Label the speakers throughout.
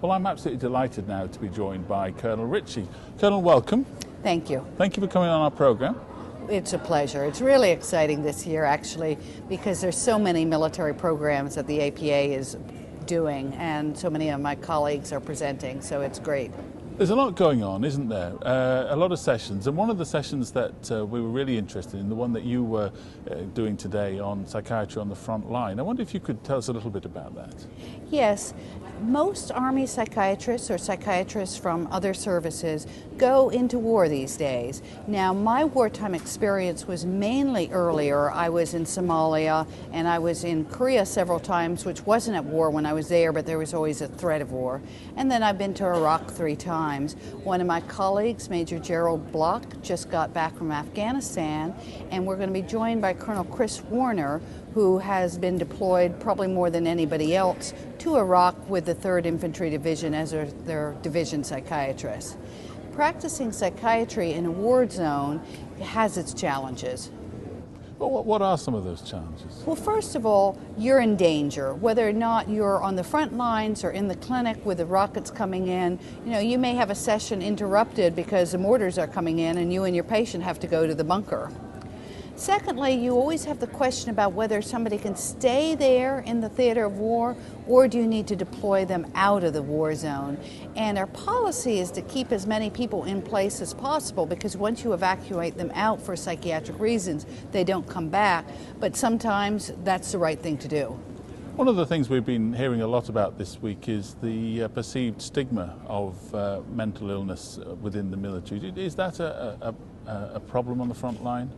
Speaker 1: Well, I'm absolutely delighted now to be joined by Colonel Ritchie. Colonel, welcome.
Speaker 2: Thank you.
Speaker 1: Thank you for coming on our program.
Speaker 2: It's a pleasure. It's really exciting this year, actually, because there's so many military programs that the APA is doing, and so many of my colleagues are presenting, so it's great.
Speaker 1: There's a lot going on, isn't there? A lot of sessions, and one of the sessions that we were really interested in, the one that you were doing today on psychiatry on the front line. I wonder if you could tell us a little bit about that.
Speaker 2: Yes, most Army psychiatrists or psychiatrists from other services go into war these days. Now, my wartime experience was mainly earlier. I was in Somalia and I was in Korea several times, which wasn't at war when I was there, but there was always a threat of war. And then I've been to Iraq 3 times. One of my colleagues, Major Gerald Block, just got back from Afghanistan, and we're going to be joined by Colonel Chris Warner, who has been deployed probably more than anybody else to Iraq with the 3rd Infantry Division as their division psychiatrist. Practicing psychiatry in a war zone has its challenges.
Speaker 1: Well, what are some of those challenges?
Speaker 2: Well, first of all, you're in danger. Whether or not you're on the front lines or in the clinic with the rockets coming in, you may have a session interrupted because the mortars are coming in and you and your patient have to go to the bunker. Secondly, you always have the question about whether somebody can stay there in the theater of war, or do you need to deploy them out of the war zone? And our policy is to keep as many people in place as possible, because once you evacuate them out for psychiatric reasons, they don't come back. But sometimes that's the right thing to do.
Speaker 1: One of the things we've been hearing a lot about this week is the perceived stigma of mental illness within the military. Is that a problem on the front line?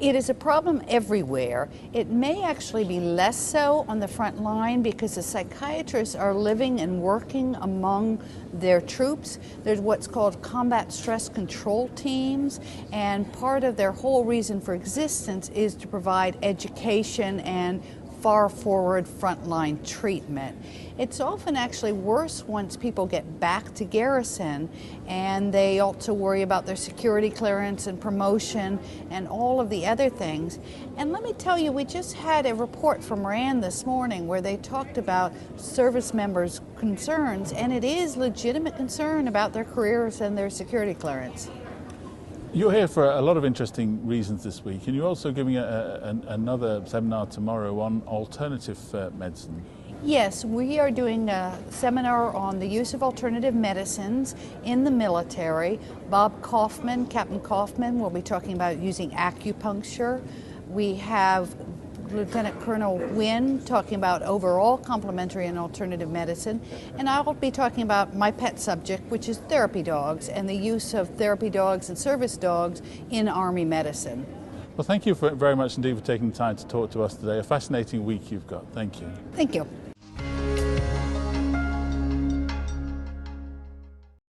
Speaker 2: It is a problem everywhere. It may actually be less so on the front line because the psychiatrists are living and working among their troops. There's what's called combat stress control teams, and part of their whole reason for existence is to provide education and far forward frontline treatment. It's often actually worse once people get back to garrison, and they also worry about their security clearance and promotion and all of the other things. And let me tell you, we just had a report from RAND this morning where they talked about service members' concerns, and it is legitimate concern about their careers and their security clearance.
Speaker 1: You're here for a lot of interesting reasons this week, and you're also giving another seminar tomorrow on alternative medicine.
Speaker 2: Yes, we are doing a seminar on the use of alternative medicines in the military. Bob Kaufman, Captain Kaufman, will be talking about using acupuncture. We have Lieutenant Colonel Wynn talking about overall complementary and alternative medicine, and I will be talking about my pet subject, which is therapy dogs and the use of therapy dogs and service dogs in Army medicine.
Speaker 1: Well, thank you very much indeed for taking the time to talk to us today. A fascinating week you've got. Thank you.
Speaker 2: Thank you.